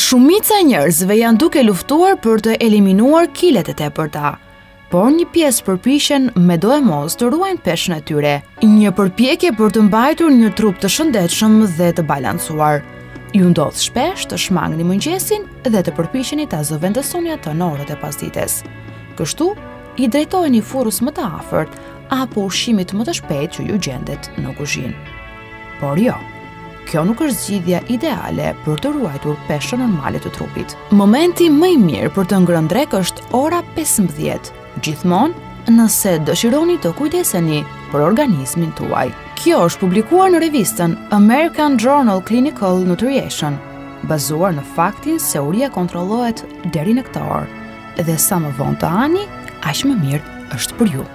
Shumica e njerëzve janë duke luftuar për të eliminuar kilet e tepërta, por një pjesë përpiqen me do e mos të ruajnë peshën e tyre. Një përpjekje për të mbajtur një trup të shëndetshëm dhe të balancuar. Ju ndodh shpesh të shmangni mëngjesin dhe të përpiqeni ta zëvendësoni atë në orët e pasdites. Kështu, i drejtoheni furrës më të afërt apo ushqimit më të shpejt që ju gjendet në kuzhinë. Por jo, kjo nuk është zgjidhja ideale për të ruajtur peshën normale të trupit. Momenti më i mirë për të ngrënë drek është ora 15, gjithmonë nëse dëshironi të kujdeseni për organizmin tuaj. Kjo është publikuar në revistën American Journal Clinical Nutrition, bazuar në faktin se uria kontrollohet deri në këtë orë, dhe sa më vonë të hani, aq më mirë është për ju.